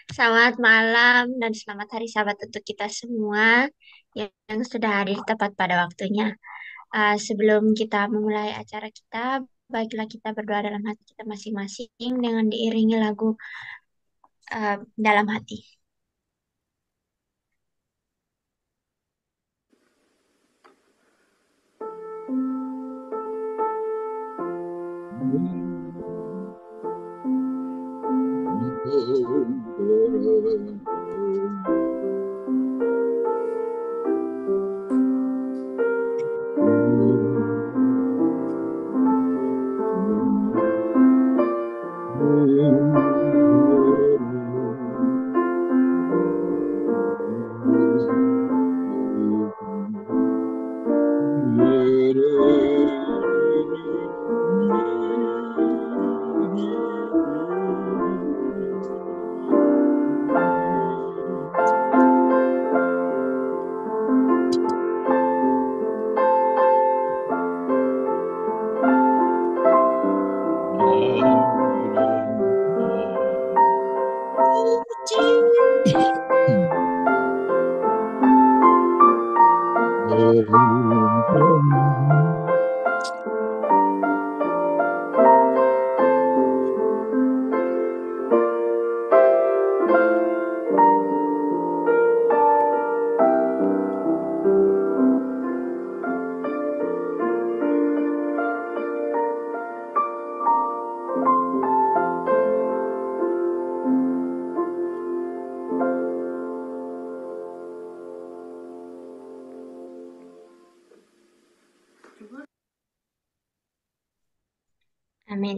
Selamat malam dan selamat hari Sahabat untuk kita semua yang sudah hadir tepat pada waktunya. Sebelum kita memulai acara kita, baiklah kita berdoa dalam hati kita masing-masing dengan diiringi lagu dalam hati. Amin.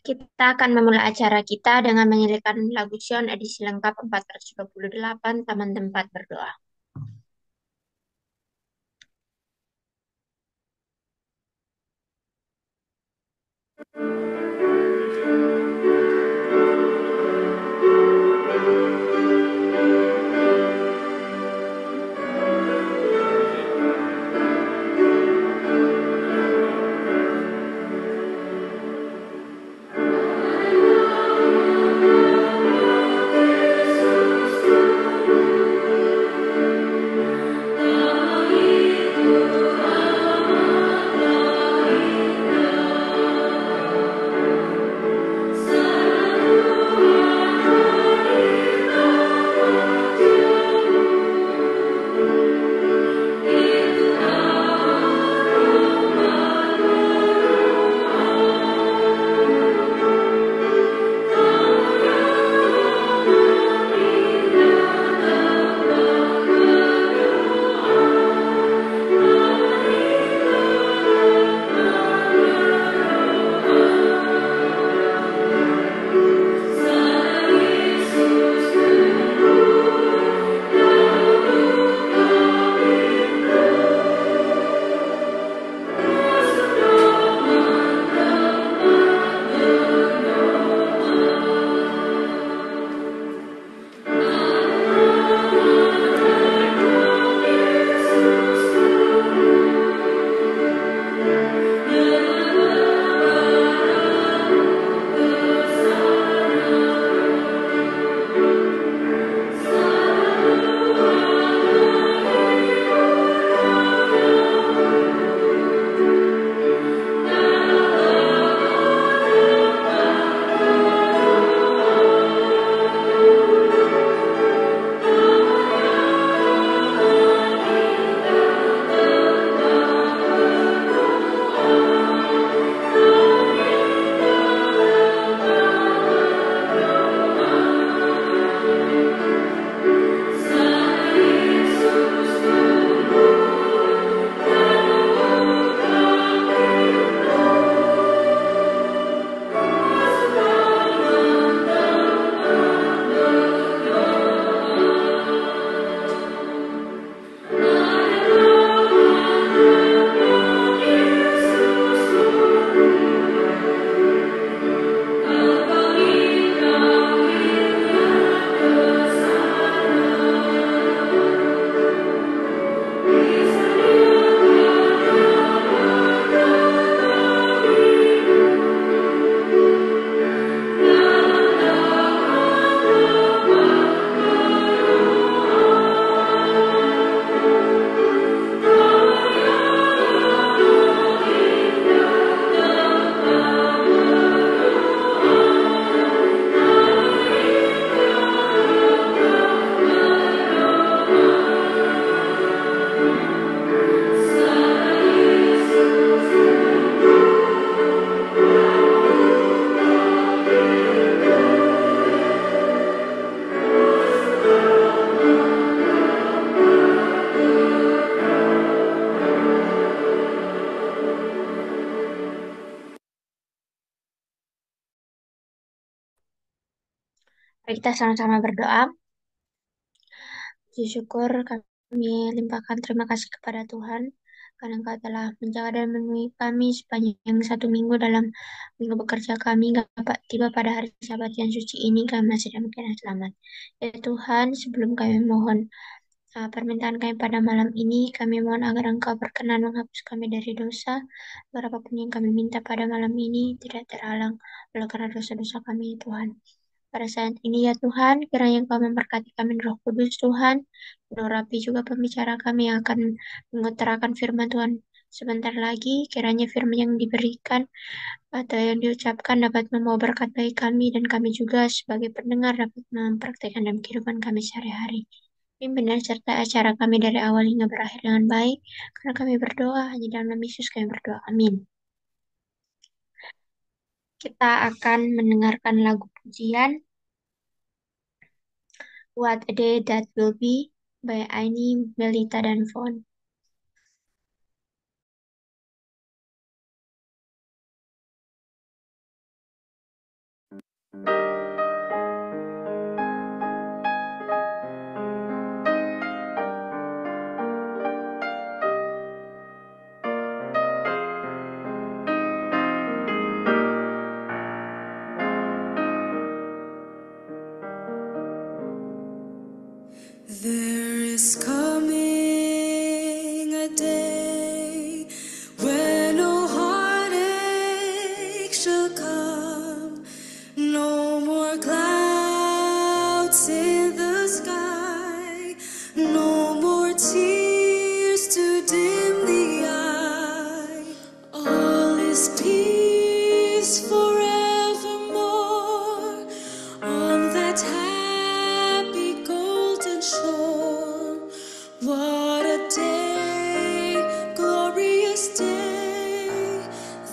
Kita akan memulai acara kita dengan menyanyikan lagu Sion edisi lengkap 428 Taman Tempat Berdoa. kita sama-sama berdoa. Puji syukur kami limpahkan terima kasih kepada Tuhan karena Engkau telah menjaga dan memenuhi kami sepanjang 1 minggu dalam minggu bekerja kami hingga tiba pada hari Sabat yang suci ini kami masih dalam keadaan selamat. Ya Tuhan, sebelum kami mohon permintaan kami pada malam ini, kami mohon agar Engkau berkenan menghapus kami dari dosa. Berapapun yang kami minta pada malam ini tidak terhalang oleh karena dosa-dosa kami, Tuhan. Pada saat ini ya Tuhan, kiranya Engkau memberkati kami Roh Kudus Tuhan, menurapi juga pembicara kami yang akan mengutarakan firman Tuhan sebentar lagi. Kiranya firman yang diberikan atau yang diucapkan dapat membawa berkat bagi kami dan kami juga sebagai pendengar dapat mempraktikkan dalam kehidupan kami sehari-hari. Pimpin dan serta acara kami dari awal hingga berakhir dengan baik, karena kami berdoa hanya dalam nama Yesus kami berdoa. Amin. Kita akan mendengarkan lagu pujian What a Day That Will Be by Aini, Melita, dan Fon. There is coming a day when no heartache shall come, no more clouds in the sky, no more tears to dim the eye. All is peace forevermore on that happy golden shore. What a day, glorious day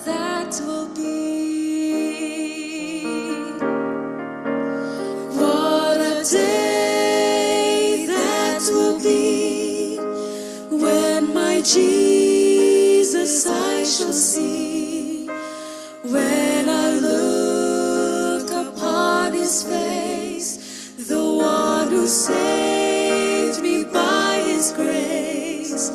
that will be. What a day that will be when my Jesus I shall see. When I look upon his face, the one who saved me by his grace,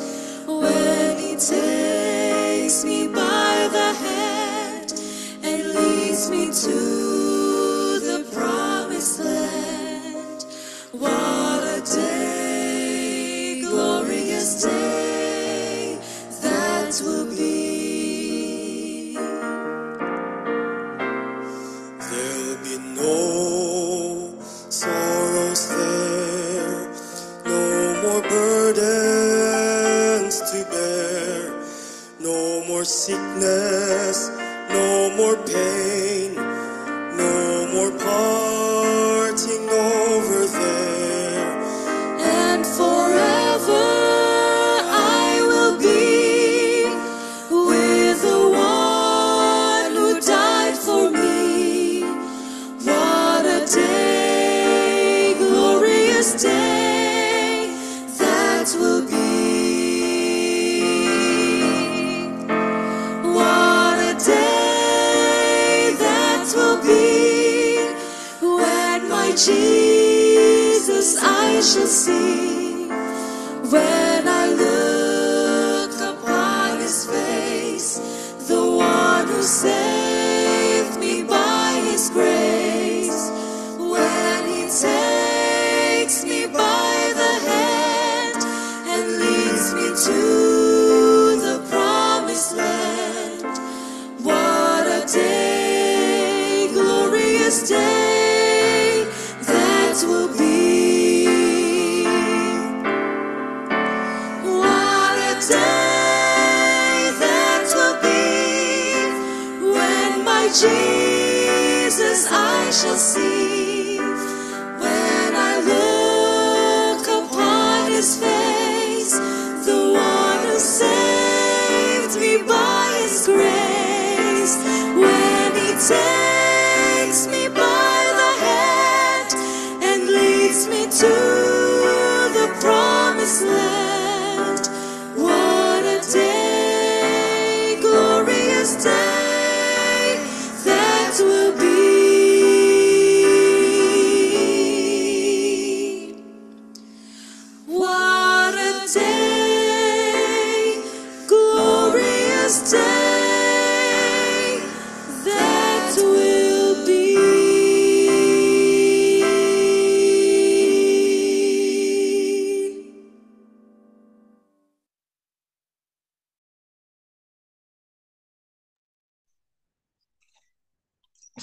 when he takes me by the hand and leads me to the promised land. What a day, glorious day that will be. There'll be no sorrows there, no more burdens to bear, no more sickness, no more pain, no more parting over there. And forever I will be with the one who died for me. What a day, glorious day that will be. What a day that will be when my Jesus I shall see. When I look upon his face, the one who saved me by his grace, when he takes me by the hand and leads me to the promised land. What a day, glorious day that will be. What a day that will be when my Jesus I shall see. When I look upon his face, the one who saved me by his grace, when he takes me by the hand and leads me to the promised land. What a day, glorious day that will be.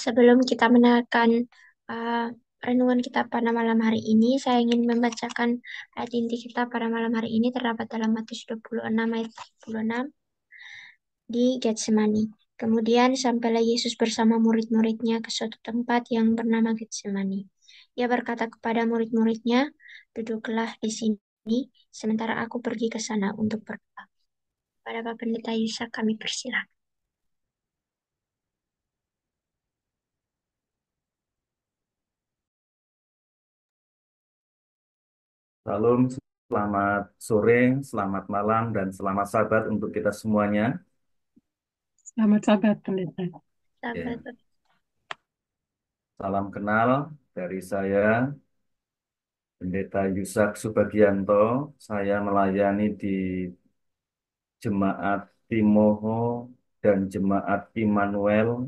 Sebelum kita menaikkan uh, renungan kita pada malam hari ini, saya ingin membacakan ayat inti kita pada malam hari ini terdapat dalam Matius 26 ayat 36 di Getsemani. Kemudian sampailah Yesus bersama murid-muridnya ke suatu tempat yang bernama Getsemani. Ia berkata kepada murid-muridnya, "Duduklah di sini, sementara aku pergi ke sana untuk berdoa." Pada Bapak Pendeta Yusak kami persilakan. Salam, selamat sore, selamat malam, dan selamat sabat untuk kita semuanya. Selamat sabat, Pendeta. Sahabat Ya, salam kenal dari saya, Pendeta Yusak Subagianto. Saya melayani di Jemaat Timoho dan Jemaat Immanuel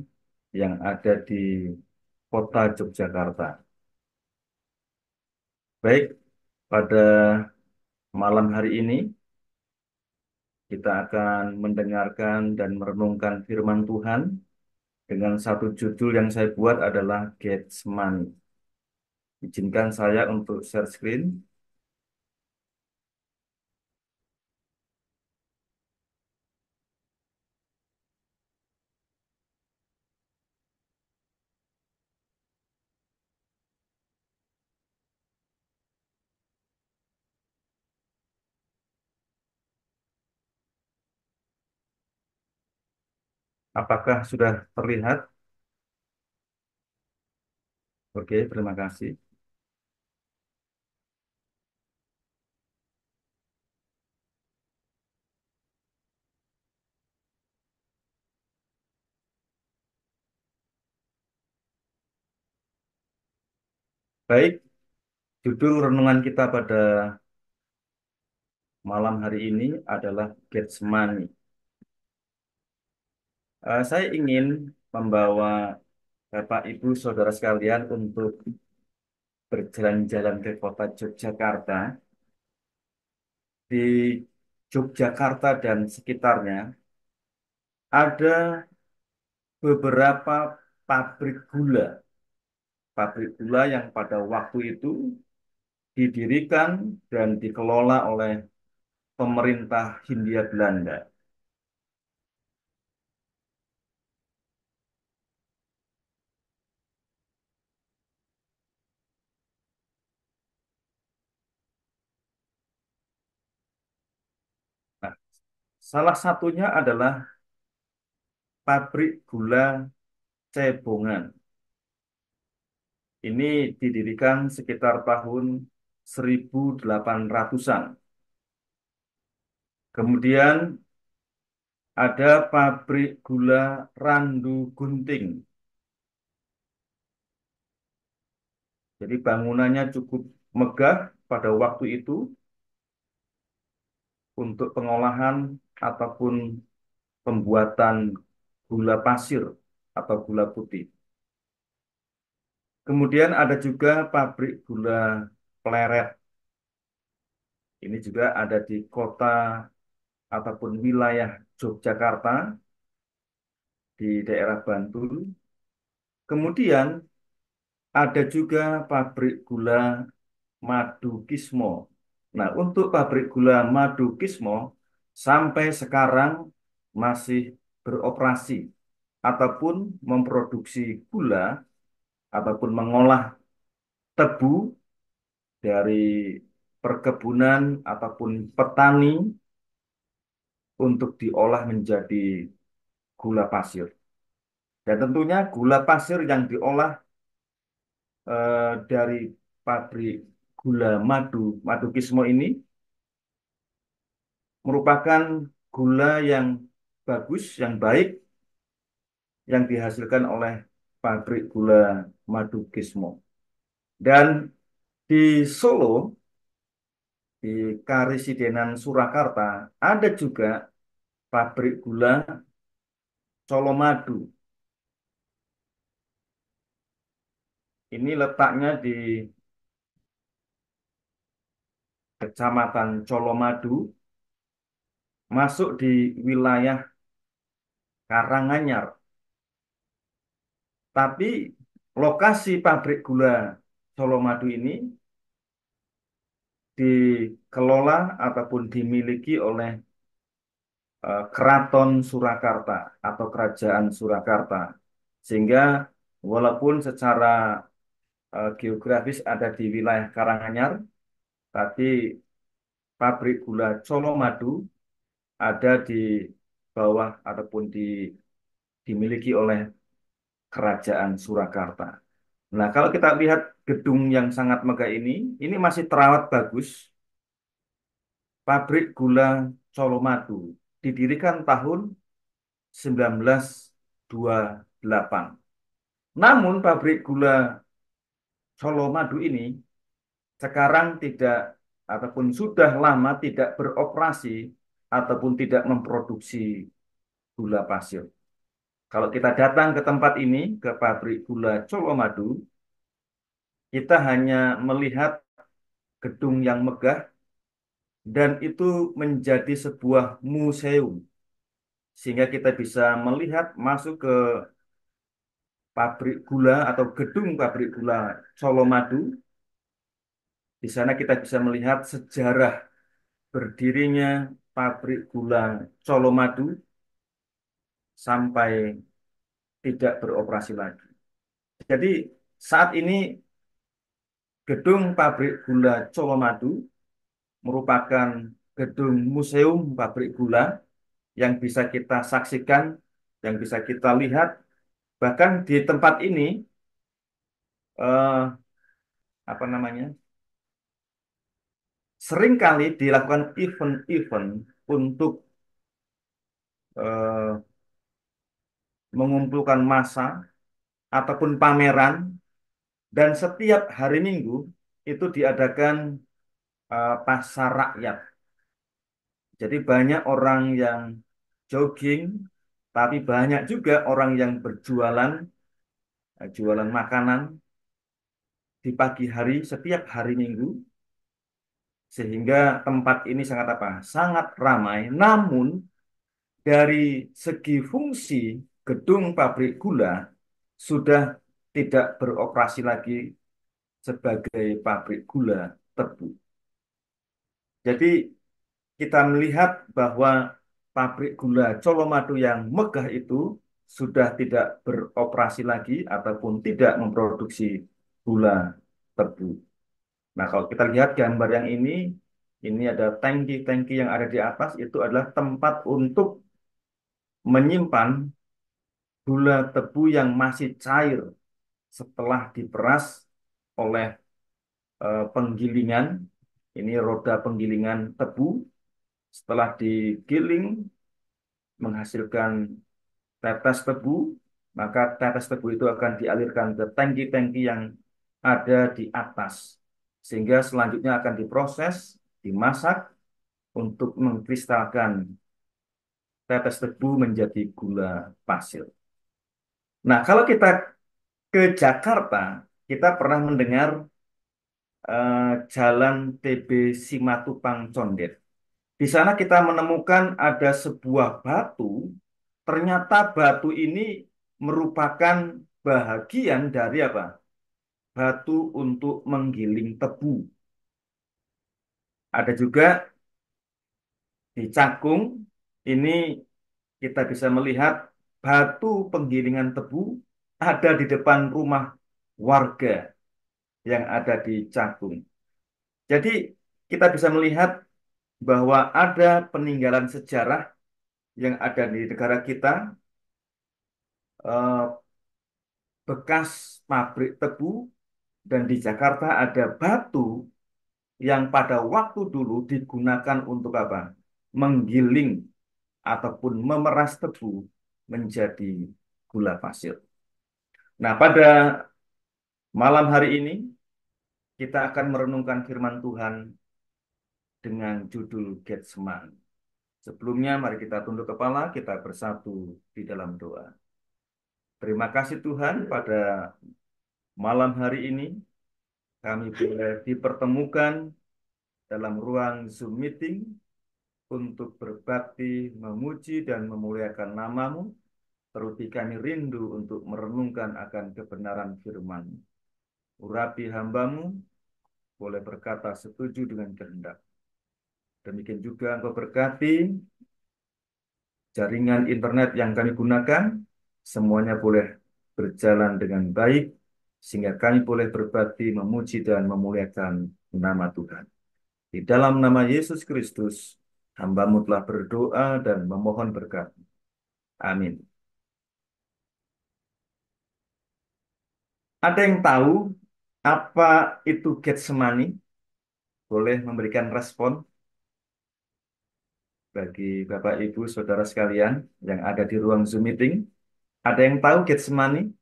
yang ada di Kota Yogyakarta. Baik, pada malam hari ini kita akan mendengarkan dan merenungkan firman Tuhan dengan satu judul yang saya buat adalah Getsemani. Izinkan saya untuk share screen. Apakah sudah terlihat? Oke, terima kasih. Baik, judul renungan kita pada malam hari ini adalah Getsemani. Saya ingin membawa Bapak, Ibu, Saudara sekalian untuk berjalan-jalan ke kota Yogyakarta. Di Yogyakarta dan sekitarnya ada beberapa pabrik gula. Pabrik gula yang pada waktu itu didirikan dan dikelola oleh pemerintah Hindia Belanda. Nah, salah satunya adalah pabrik gula Cebongan. Ini didirikan sekitar tahun 1800-an. Kemudian ada pabrik gula Randu Gunting. Jadi bangunannya cukup megah pada waktu itu untuk pengolahan ataupun pembuatan gula pasir atau gula putih. Kemudian ada juga pabrik gula Pleret. Ini juga ada di kota ataupun wilayah Yogyakarta di daerah Bantul. Kemudian ada juga pabrik gula Madu Kismo. Nah, untuk pabrik gula Madu Kismo sampai sekarang masih beroperasi ataupun memproduksi gula ataupun mengolah tebu dari perkebunan ataupun petani untuk diolah menjadi gula pasir. Dan tentunya gula pasir yang diolah dari pabrik gula Madu Kismo ini merupakan gula yang bagus, yang baik, yang dihasilkan oleh pabrik gula Madu Kismo. Dan di Solo, di Karisidenan Surakarta, ada juga pabrik gula Colomadu. Ini letaknya di Kecamatan Colomadu, masuk di wilayah Karanganyar. Tapi lokasi pabrik gula Colomadu ini dikelola ataupun dimiliki oleh Keraton Surakarta atau Kerajaan Surakarta. Sehingga walaupun secara geografis ada di wilayah Karanganyar, tapi pabrik gula Colomadu ada di bawah ataupun dimiliki oleh Kerajaan Surakarta. Nah, kalau kita lihat gedung yang sangat megah ini masih terawat bagus. Pabrik gula Colomadu didirikan tahun 1928. Namun pabrik gula Colomadu ini sekarang tidak ataupun sudah lama tidak beroperasi ataupun tidak memproduksi gula pasir. Kalau kita datang ke tempat ini, ke pabrik gula Colomadu, kita hanya melihat gedung yang megah dan itu menjadi sebuah museum. Sehingga kita bisa melihat masuk ke pabrik gula atau gedung pabrik gula Colomadu. Di sana kita bisa melihat sejarah berdirinya pabrik gula Colomadu sampai tidak beroperasi lagi. Jadi saat ini gedung pabrik gula Colomadu merupakan gedung museum pabrik gula yang bisa kita saksikan, yang bisa kita lihat. Bahkan di tempat ini eh, apa namanya, seringkali dilakukan event-event untuk eh, mengumpulkan massa ataupun pameran dan setiap hari Minggu itu diadakan pasar rakyat. Jadi banyak orang yang jogging, tapi banyak juga orang yang berjualan, jualan makanan di pagi hari setiap hari Minggu, sehingga tempat ini sangat apa? Sangat ramai. Namun dari segi fungsi gedung pabrik gula sudah tidak beroperasi lagi sebagai pabrik gula tebu. Jadi kita melihat bahwa pabrik gula Colomadu yang megah itu sudah tidak beroperasi lagi ataupun tidak memproduksi gula tebu. Nah, kalau kita lihat gambar yang ini ada tangki-tangki yang ada di atas itu adalah tempat untuk menyimpan gula tebu yang masih cair setelah diperas oleh penggilingan. Ini roda penggilingan tebu. Setelah digiling menghasilkan tetes tebu, maka tetes tebu itu akan dialirkan ke tangki-tangki yang ada di atas. Sehingga selanjutnya akan diproses, dimasak untuk mengkristalkan tetes tebu menjadi gula pasir. Nah, kalau kita ke Jakarta, kita pernah mendengar Jalan TB Simatupang Condet. Di sana kita menemukan ada sebuah batu. Ternyata batu ini merupakan bahagian dari apa? Batu untuk menggiling tebu. Ada juga di Cakung, ini kita bisa melihat batu penggilingan tebu ada di depan rumah warga yang ada di Cakung. Jadi kita bisa melihat bahwa ada peninggalan sejarah yang ada di negara kita, eh, bekas pabrik tebu, dan di Jakarta ada batu yang pada waktu dulu digunakan untuk apa? Menggiling ataupun memeras tebu menjadi gula pasir. Nah, pada malam hari ini kita akan merenungkan firman Tuhan dengan judul Getseman. Sebelumnya mari kita tunduk kepala, kita bersatu di dalam doa. Terima kasih Tuhan, pada malam hari ini kami boleh dipertemukan dalam ruang Zoom meeting untuk berbakti, memuji dan memuliakan nama-Mu. Teruti kami rindu untuk merenungkan akan kebenaran firman. Urapi hambamu, boleh berkata setuju dengan kehendak. Demikian juga Engkau berkati jaringan internet yang kami gunakan, semuanya boleh berjalan dengan baik, sehingga kami boleh berbakti, memuji, dan memuliakan nama Tuhan. Di dalam nama Yesus Kristus, hambamu telah berdoa dan memohon berkat. Amin. Ada yang tahu apa itu Getsemani? Boleh memberikan respon bagi Bapak, Ibu, Saudara sekalian yang ada di ruang Zoom meeting. Ada yang tahu Getsemani?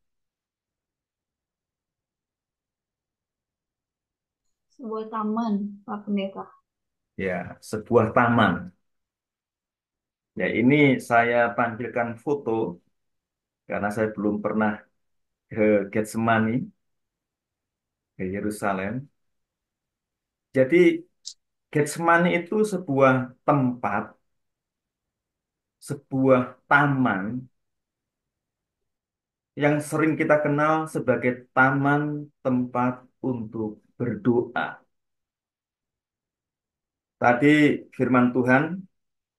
Sebuah taman, Pak Pendeta. Ya, sebuah taman. Ya, ini saya tampilkan foto karena saya belum pernah ke Getsemani, ke Yerusalem. Jadi, Getsemani itu sebuah tempat, sebuah taman yang sering kita kenal sebagai taman tempat untuk berdoa. Tadi firman Tuhan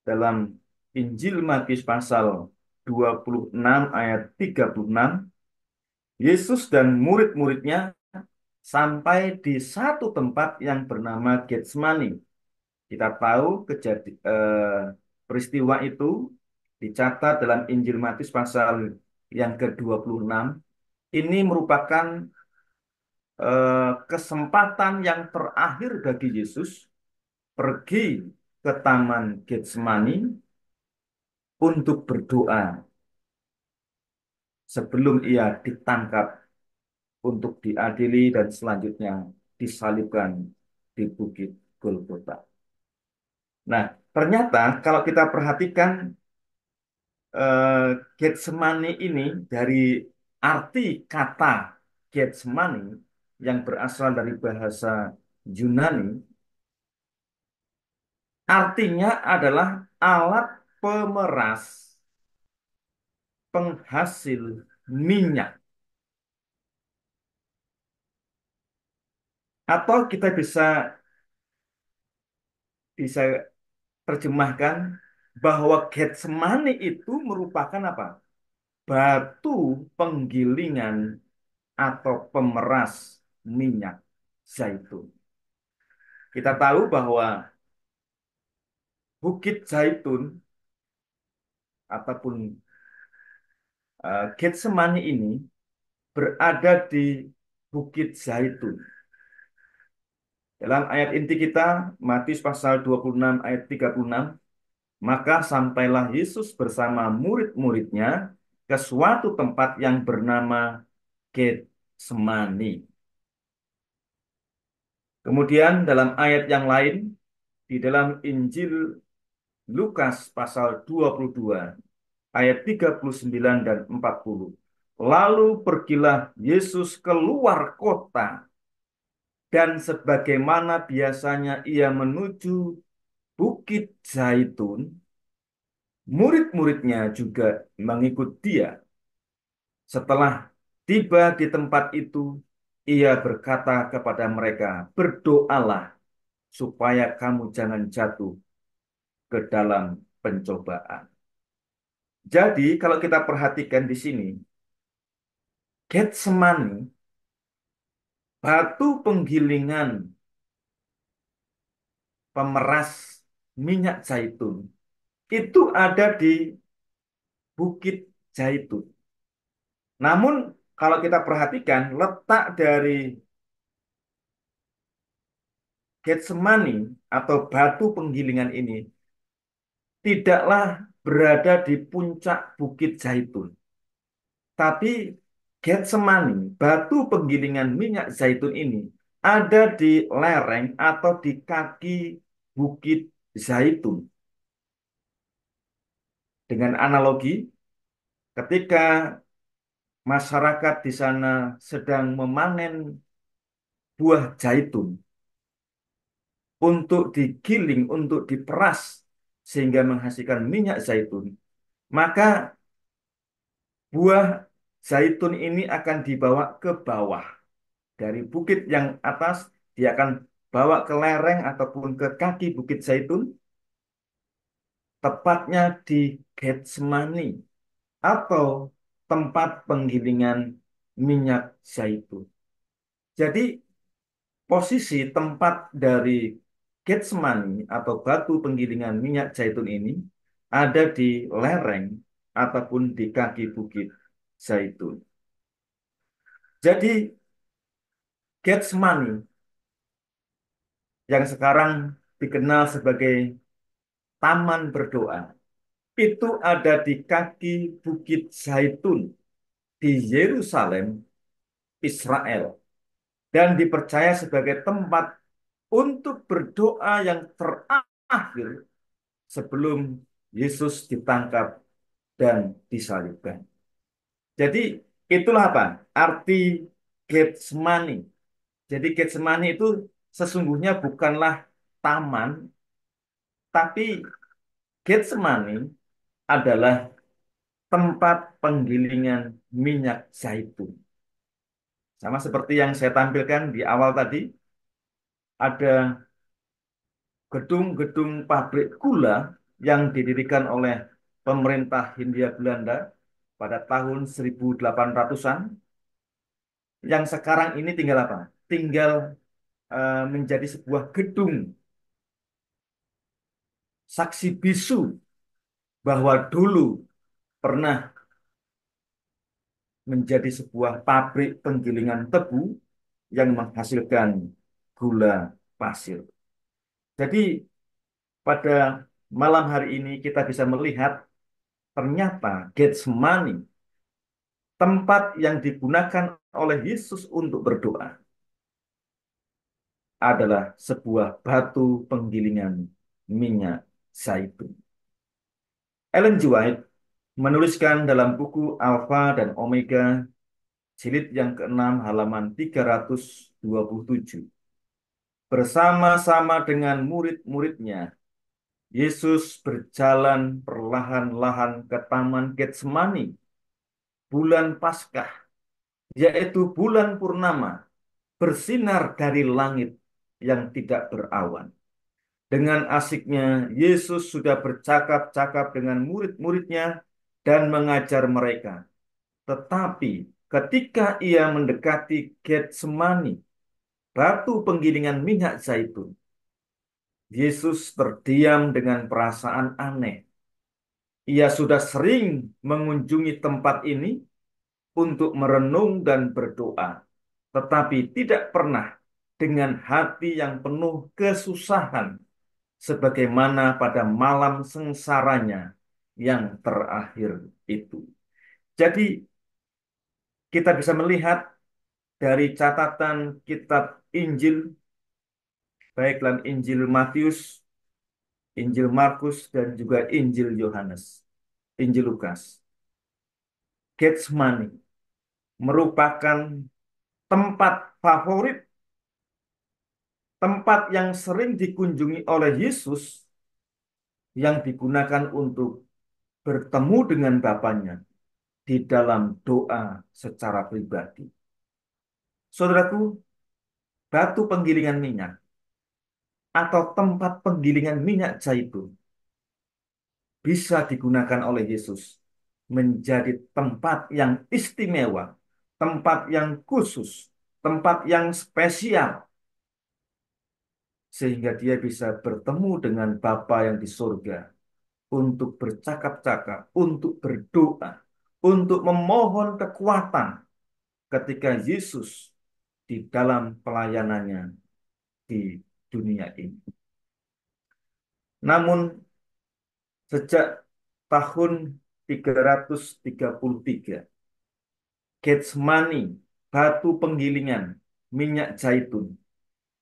dalam Injil Matius pasal 26 ayat 36, Yesus dan murid-muridnya sampai di satu tempat yang bernama Getsemani. Kita tahu peristiwa itu dicatat dalam Injil Matius pasal yang ke-26. Ini merupakan kesempatan yang terakhir bagi Yesus pergi ke Taman Getsemani untuk berdoa sebelum ia ditangkap untuk diadili dan selanjutnya disalibkan di Bukit Golgota. Nah, ternyata kalau kita perhatikan Getsemani ini dari arti kata Getsemani yang berasal dari bahasa Yunani, artinya adalah alat pemeras penghasil minyak. Atau kita bisa bisa terjemahkan bahwa Getsemani itu merupakan apa? Batu penggilingan atau pemeras minyak zaitun. Kita tahu bahwa Bukit Zaitun ataupun Getsemani ini berada di Bukit Zaitun. Dalam ayat inti kita, Matius pasal 26 ayat 36, maka sampailah Yesus bersama murid-muridnya ke suatu tempat yang bernama Getsemani. Kemudian dalam ayat yang lain, di dalam Injil Lukas pasal 22, ayat 39 dan 40. Lalu pergilah Yesus keluar kota, dan sebagaimana biasanya ia menuju Bukit Zaitun, murid-muridnya juga mengikut dia. Setelah tiba di tempat itu, ia berkata kepada mereka, "Berdoalah supaya kamu jangan jatuh ke dalam pencobaan." Jadi, kalau kita perhatikan di sini, Getsemani, batu penggilingan pemeras minyak zaitun, itu ada di Bukit Zaitun. Namun, kalau kita perhatikan, letak dari Getsemani atau batu penggilingan ini tidaklah berada di puncak Bukit Zaitun. Tapi Getsemani, batu penggilingan minyak zaitun ini ada di lereng atau di kaki Bukit Zaitun. Dengan analogi, ketika masyarakat di sana sedang memanen buah zaitun untuk digiling, untuk diperas sehingga menghasilkan minyak zaitun, maka buah zaitun ini akan dibawa ke bawah. Dari bukit yang atas, dia akan bawa ke lereng ataupun ke kaki bukit zaitun, tepatnya di Getsemani atau tempat penggilingan minyak zaitun. Jadi posisi tempat dari Getsemani atau batu penggilingan minyak zaitun ini ada di lereng ataupun di kaki bukit zaitun. Jadi Getsemani yang sekarang dikenal sebagai Taman Berdoa itu ada di kaki Bukit Zaitun di Yerusalem, Israel, dan dipercaya sebagai tempat untuk berdoa yang terakhir sebelum Yesus ditangkap dan disalibkan. Jadi itulah apa? Arti Getsemani. Jadi Getsemani itu sesungguhnya bukanlah taman, tapi Getsemani adalah tempat penggilingan minyak zaitun. Sama seperti yang saya tampilkan di awal tadi, ada gedung-gedung pabrik gula yang didirikan oleh pemerintah Hindia Belanda pada tahun 1800-an, yang sekarang ini tinggal apa? Tinggal menjadi sebuah gedung saksi bisu bahwa dulu pernah menjadi sebuah pabrik penggilingan tebu yang menghasilkan gula pasir. Jadi pada malam hari ini kita bisa melihat ternyata Getsemani, tempat yang digunakan oleh Yesus untuk berdoa, adalah sebuah batu penggilingan minyak zaitun. Ellen G. White menuliskan dalam buku Alfa dan Omega, jilid yang ke-6 halaman 327. Bersama-sama dengan murid-muridnya, Yesus berjalan perlahan-lahan ke Taman Getsemani, bulan Paskah, yaitu bulan purnama, bersinar dari langit yang tidak berawan. Dengan asiknya, Yesus sudah bercakap-cakap dengan murid-muridnya dan mengajar mereka. Tetapi ketika ia mendekati Getsemani, batu penggilingan minyak zaitun, Yesus terdiam dengan perasaan aneh. Ia sudah sering mengunjungi tempat ini untuk merenung dan berdoa, tetapi tidak pernah dengan hati yang penuh kesusahan, sebagaimana pada malam sengsaranya yang terakhir itu. Jadi, kita bisa melihat dari catatan kitab Injil, baik dalam Injil Matius, Injil Markus, dan juga Injil Yohanes, Injil Lukas. Getsemani merupakan tempat favorit, tempat yang sering dikunjungi oleh Yesus, yang digunakan untuk bertemu dengan Bapaknya di dalam doa secara pribadi. Saudaraku, batu penggilingan minyak atau tempat penggilingan minyak zaitun bisa digunakan oleh Yesus menjadi tempat yang istimewa, tempat yang khusus, tempat yang spesial, sehingga dia bisa bertemu dengan Bapa yang di surga untuk bercakap-cakap, untuk berdoa, untuk memohon kekuatan ketika Yesus di dalam pelayanannya di dunia ini. Namun sejak tahun 333, Getsemani, batu penggilingan minyak zaitun,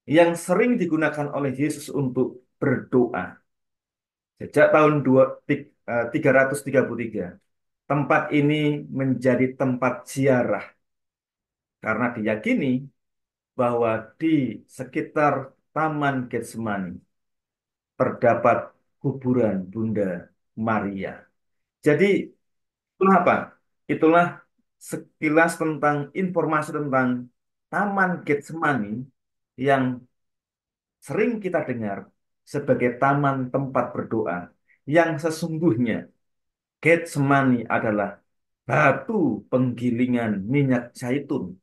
yang sering digunakan oleh Yesus untuk berdoa. Sejak tahun 333, tempat ini menjadi tempat ziarah karena diyakini bahwa di sekitar Taman Getsemani terdapat kuburan Bunda Maria. Jadi, kenapa? Itulah sekilas tentang informasi tentang Taman Getsemani yang sering kita dengar sebagai taman tempat berdoa. Yang sesungguhnya Getsemani adalah batu penggilingan minyak zaitun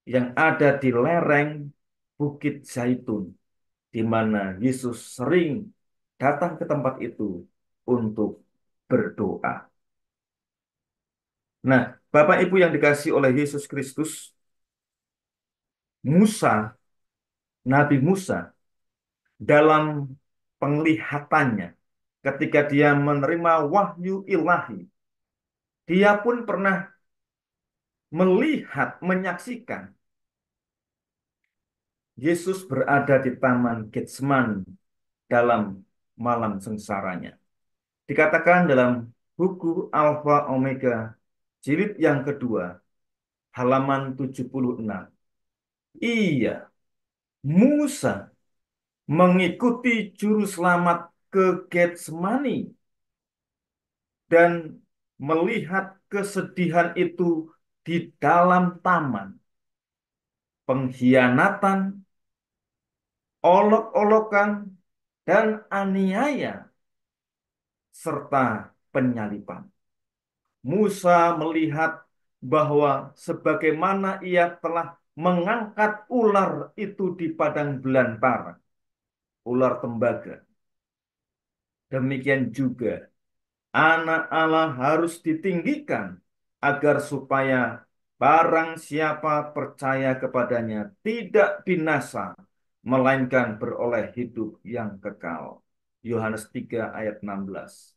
yang ada di lereng Bukit Zaitun, di mana Yesus sering datang ke tempat itu untuk berdoa. Nah, Bapak Ibu yang dikasihi oleh Yesus Kristus, Musa, Nabi Musa, dalam penglihatannya, ketika dia menerima wahyu ilahi, dia pun pernah melihat, menyaksikan Yesus berada di Taman Getsemani dalam malam sengsaranya. Dikatakan dalam buku Alfa Omega, jilid yang kedua, halaman 76. Iya, Musa mengikuti juru selamat ke Getsemani dan melihat kesedihan itu di dalam taman. Pengkhianatan, olok-olokan, dan aniaya, serta penyaliban. Musa melihat bahwa sebagaimana ia telah mengangkat ular itu di padang belantara, ular tembaga, demikian juga Anak Allah harus ditinggikan agar supaya barang siapa percaya kepadanya tidak binasa, melainkan beroleh hidup yang kekal. Yohanes 3 ayat 16.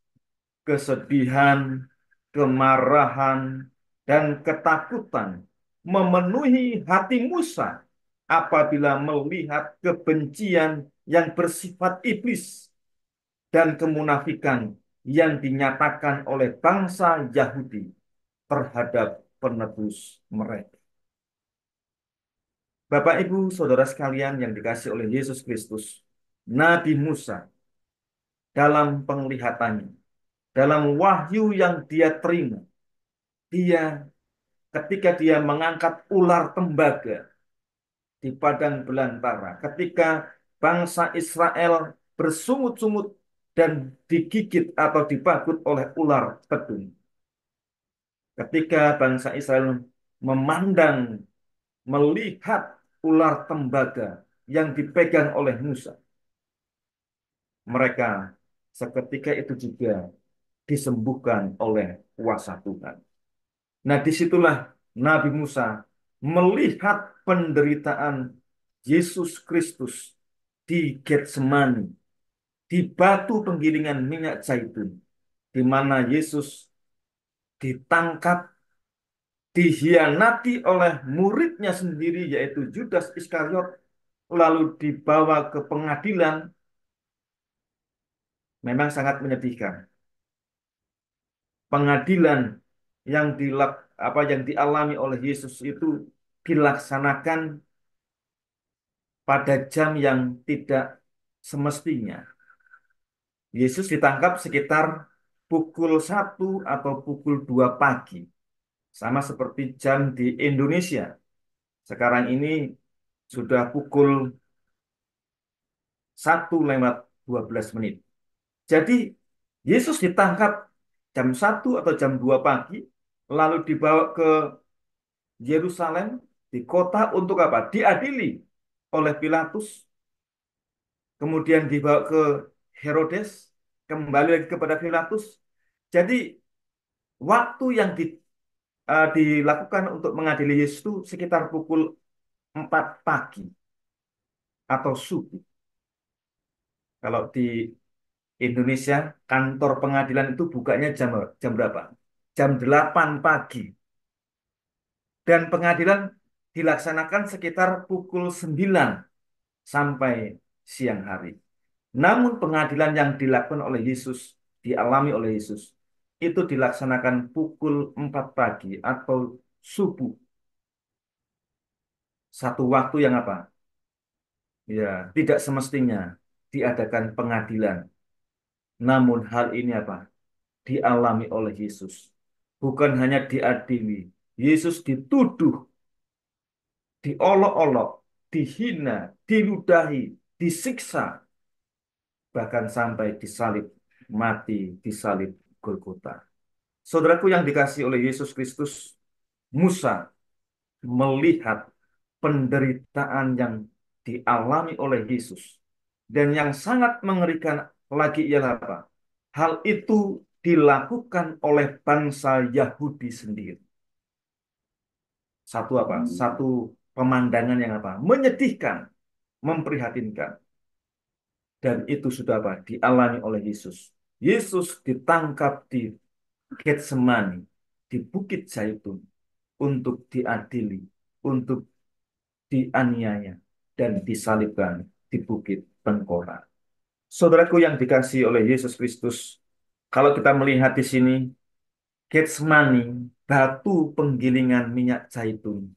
Kesedihan, kemarahan, dan ketakutan memenuhi hati Musa apabila melihat kebencian yang bersifat iblis dan kemunafikan yang dinyatakan oleh bangsa Yahudi terhadap penebus mereka. Bapak, Ibu, Saudara sekalian yang dikasihi oleh Yesus Kristus, Nabi Musa dalam penglihatannya, dalam wahyu yang dia terima, dia ketika dia mengangkat ular tembaga di padang belantara, ketika bangsa Israel bersungut-sungut dan digigit atau dipagut oleh ular tedung. Ketika bangsa Israel memandang, melihat ular tembaga yang dipegang oleh Musa, mereka seketika itu juga disembuhkan oleh kuasa Tuhan. Nah, disitulah Nabi Musa melihat penderitaan Yesus Kristus di Getsemani, di batu penggilingan minyak zaitun, di mana Yesus ditangkap, dihianati oleh muridnya sendiri, yaitu Judas Iskariot, lalu dibawa ke pengadilan. Memang sangat menyedihkan. Pengadilan yang yang dialami oleh Yesus itu dilaksanakan pada jam yang tidak semestinya. Yesus ditangkap sekitar pukul 1 atau pukul 2 pagi. Sama seperti jam di Indonesia. Sekarang ini sudah pukul 1:12. Jadi Yesus ditangkap jam 1 atau jam 2 pagi, lalu dibawa ke Yerusalem, di kota untuk apa? Diadili oleh Pilatus, kemudian dibawa ke Herodes, kembali lagi kepada Pilatus. Jadi waktu yang dilakukan untuk mengadili Yesus itu sekitar pukul 4 pagi atau subuh. Kalau di Indonesia, kantor pengadilan itu bukanya jam berapa? Jam 8 pagi. Dan pengadilan dilaksanakan sekitar pukul 9 sampai siang hari. Namun pengadilan yang dilakukan oleh Yesus, dialami oleh Yesus, itu dilaksanakan pukul 4 pagi atau subuh. Satu waktu yang apa? Ya, tidak semestinya diadakan pengadilan. Namun hal ini apa? Dialami oleh Yesus. bukan hanya diadili. Yesus dituduh, diolok-olok, dihina, diludahi, disiksa, bahkan sampai disalib, mati di salib Golgota. Saudaraku yang dikasihi oleh Yesus Kristus, Musa melihat penderitaan yang dialami oleh Yesus. Dan yang sangat mengerikan lagi ialah apa? Hal itu dilakukan oleh bangsa Yahudi sendiri. Satu apa? Satu pemandangan yang apa? Menyedihkan, memprihatinkan. Dan itu sudah apa? Dialami oleh Yesus. Yesus ditangkap di Getsemani, di Bukit Zaitun, untuk diadili, untuk dianiaya, dan disalibkan di Bukit Pengkorak. Saudaraku yang dikasihi oleh Yesus Kristus, kalau kita melihat di sini, Getsemani, batu penggilingan minyak zaitun,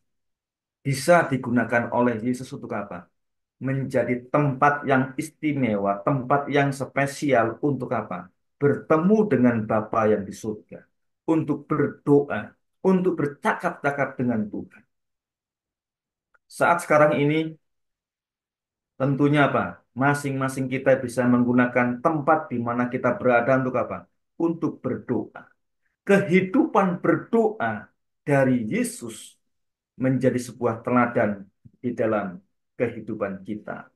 bisa digunakan oleh Yesus untuk apa? Menjadi tempat yang istimewa, tempat yang spesial untuk apa? Bertemu dengan Bapa yang di surga, untuk berdoa, untuk bercakap-cakap dengan Tuhan. Saat sekarang ini, tentunya apa? Masing-masing kita bisa menggunakan tempat di mana kita berada untuk apa? Untuk berdoa. Kehidupan berdoa dari Yesus menjadi sebuah teladan di dalam kehidupan kita.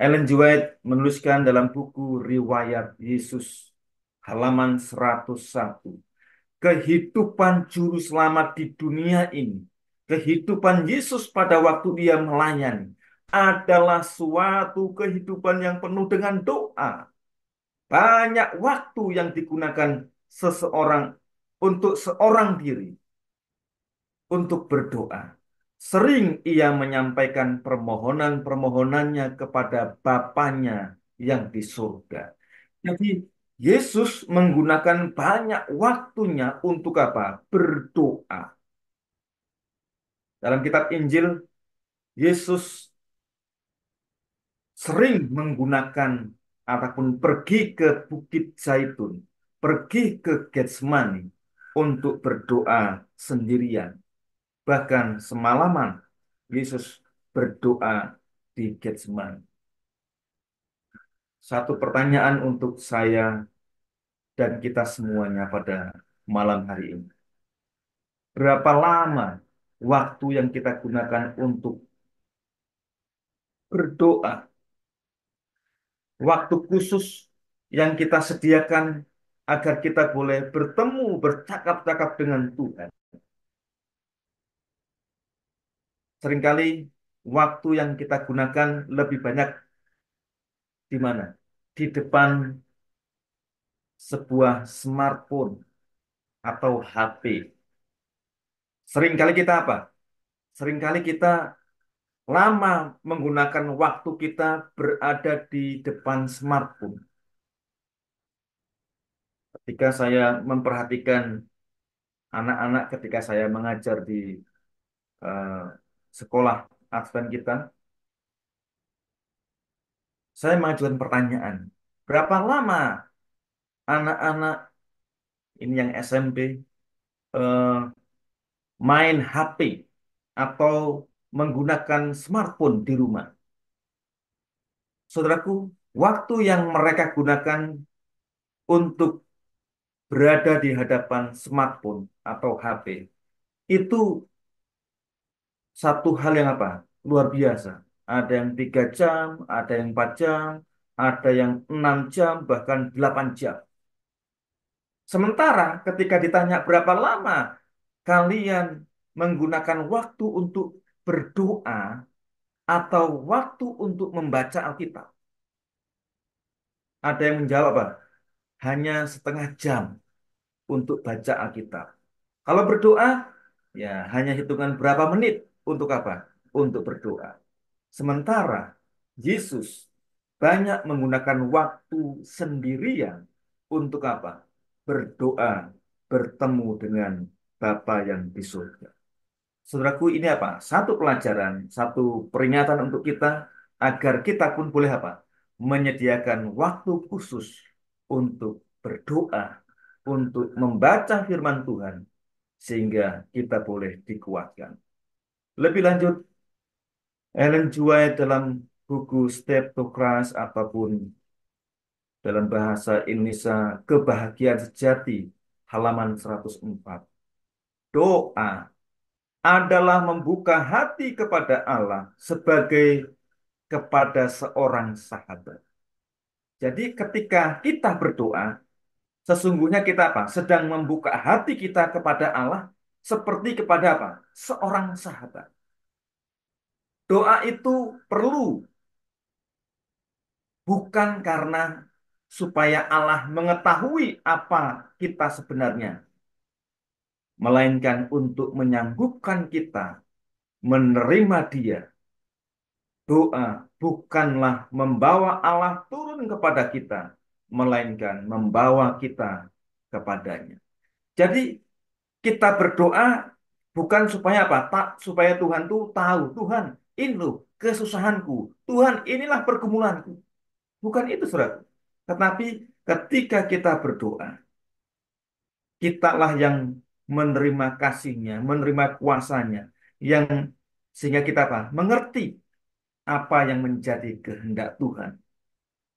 Ellen G. White menuliskan dalam buku Riwayat Yesus halaman 101. Kehidupan juru selamat di dunia ini, kehidupan Yesus pada waktu dia melayani, adalah suatu kehidupan yang penuh dengan doa. Banyak waktu yang digunakan seseorang untuk seorang diri, untuk berdoa. Sering ia menyampaikan permohonan-permohonannya kepada Bapanya yang di surga. Jadi Yesus menggunakan banyak waktunya untuk apa? Berdoa. Dalam kitab Injil, Yesus sering menggunakan ataupun pergi ke Bukit Zaitun, pergi ke Getsemani untuk berdoa sendirian. Bahkan semalaman Yesus berdoa di Getsemani. Satu pertanyaan untuk saya dan kita semuanya pada malam hari ini. Berapa lama waktu yang kita gunakan untuk berdoa? Waktu khusus yang kita sediakan agar kita boleh bertemu, bercakap-cakap dengan Tuhan. Seringkali waktu yang kita gunakan lebih banyak di mana? Di depan sebuah smartphone atau HP. Seringkali kita apa? Seringkali kita lama menggunakan waktu kita berada di depan smartphone. Ketika saya memperhatikan anak-anak ketika saya mengajar di eh, sekolah Advent kita, saya mengajukan pertanyaan, berapa lama anak-anak ini yang SMP eh, main HP atau menggunakan smartphone di rumah? Saudaraku, waktu yang mereka gunakan untuk berada di hadapan smartphone atau HP itu satu hal yang apa? Luar biasa. Ada yang 3 jam, ada yang 4 jam, ada yang 6 jam, bahkan 8 jam. Sementara ketika ditanya berapa lama kalian menggunakan waktu untuk berdoa atau waktu untuk membaca Alkitab, ada yang menjawab apa? Hanya setengah jam untuk baca Alkitab. Kalau berdoa, ya hanya hitungan berapa menit untuk apa? Untuk berdoa. Sementara Yesus banyak menggunakan waktu sendirian untuk apa? Berdoa, bertemu dengan Bapa yang di surga. Saudaraku, ini apa? Satu pelajaran, satu peringatan untuk kita agar kita pun boleh apa? Menyediakan waktu khusus untuk berdoa untuk membaca firman Tuhan sehingga kita boleh dikuatkan. Lebih lanjut, Ellen G. White dalam buku Step to Christ ataupun dalam bahasa Indonesia Kebahagiaan Sejati halaman 104. Doa adalah membuka hati kepada Allah sebagai kepada seorang sahabat. Jadi ketika kita berdoa, sesungguhnya kita apa? Sedang membuka hati kita kepada Allah seperti kepada apa? Seorang sahabat. Doa itu perlu bukan karena supaya Allah mengetahui apa kita sebenarnya, melainkan untuk menyanggup,kan kita menerima Dia. Doa bukanlah membawa Allah turun kepada kita, melainkan membawa kita kepadanya. Jadi kita berdoa bukan supaya apa? Tak supaya Tuhan tuh tahu, Tuhan, ini loh kesusahanku. Tuhan, inilah pergumulanku. Bukan itu, Saudara. Tetapi ketika kita berdoa, kitalah yang menerima kasih-Nya, menerima kuasanya, yang sehingga kita apa? Mengerti apa yang menjadi kehendak Tuhan.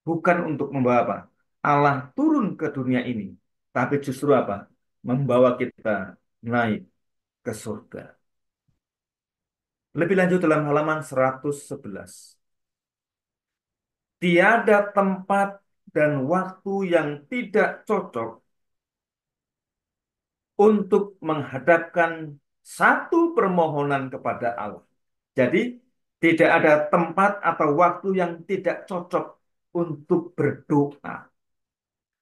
Bukan untuk membawa apa? Allah turun ke dunia ini, tapi justru apa? Membawa kita naik ke surga. Lebih lanjut dalam halaman 111. Tiada tempat dan waktu yang tidak cocok untuk menghadapkan satu permohonan kepada Allah. Jadi, tidak ada tempat atau waktu yang tidak cocok untuk berdoa.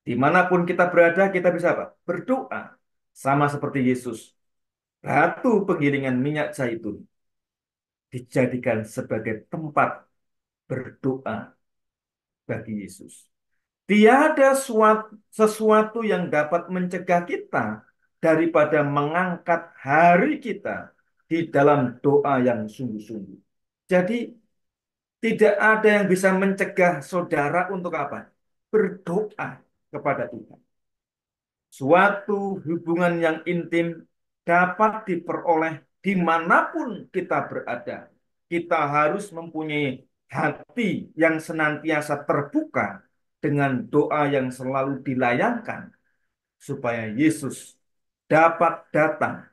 Dimanapun kita berada, kita bisa apa? Berdoa. Sama seperti Yesus. Batu penggilingan minyak zaitun dijadikan sebagai tempat berdoa bagi Yesus. Tiada sesuatu yang dapat mencegah kita daripada mengangkat hari kita di dalam doa yang sungguh-sungguh. Jadi, tidak ada yang bisa mencegah saudara untuk apa? Berdoa kepada Tuhan. Suatu hubungan yang intim dapat diperoleh dimanapun kita berada. Kita harus mempunyai hati yang senantiasa terbuka dengan doa yang selalu dilayangkan supaya Yesus dapat datang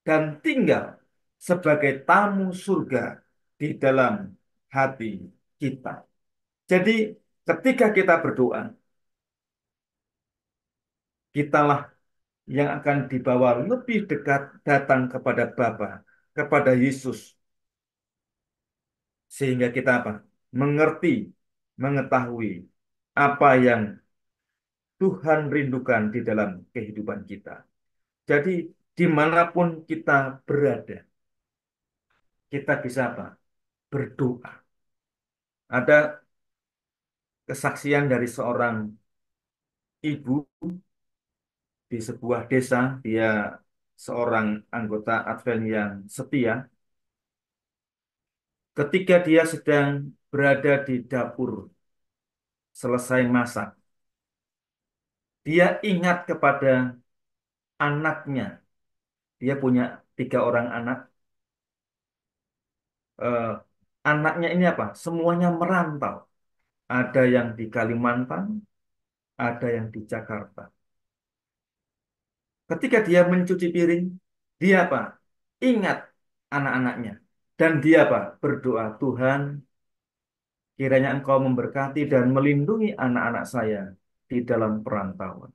dan tinggal sebagai tamu surga di dalam hati kita. Jadi ketika kita berdoa, kitalah yang akan dibawa lebih dekat datang kepada Bapa, kepada Yesus. Sehingga kita apa? Mengerti, mengetahui apa yang Tuhan rindukan di dalam kehidupan kita. Jadi dimanapun kita berada, kita bisa apa? Berdoa. Ada kesaksian dari seorang ibu di sebuah desa, dia seorang anggota Advent yang setia. Ketika dia sedang berada di dapur, selesai masak, dia ingat kepada anaknya. Dia punya 3 orang anak. Eh, Anaknya ini apa? Semuanya merantau. Ada yang di Kalimantan, ada yang di Jakarta. Ketika dia mencuci piring, dia apa? Ingat anak-anaknya. Dan dia apa? Berdoa, Tuhan, kiranya Engkau memberkati dan melindungi anak-anak saya di dalam perantauan.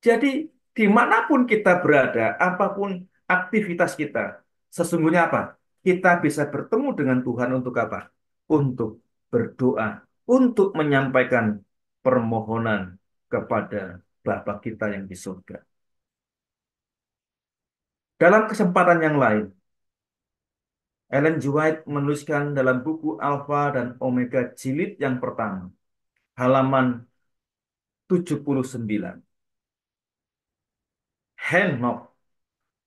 Jadi, dimanapun kita berada, apapun aktivitas kita, sesungguhnya apa? Kita bisa bertemu dengan Tuhan untuk apa? Untuk berdoa, untuk menyampaikan permohonan kepada Bapa kita yang di surga. Dalam kesempatan yang lain, Ellen G. White menuliskan dalam buku Alpha dan Omega jilid yang pertama, halaman 79. Henok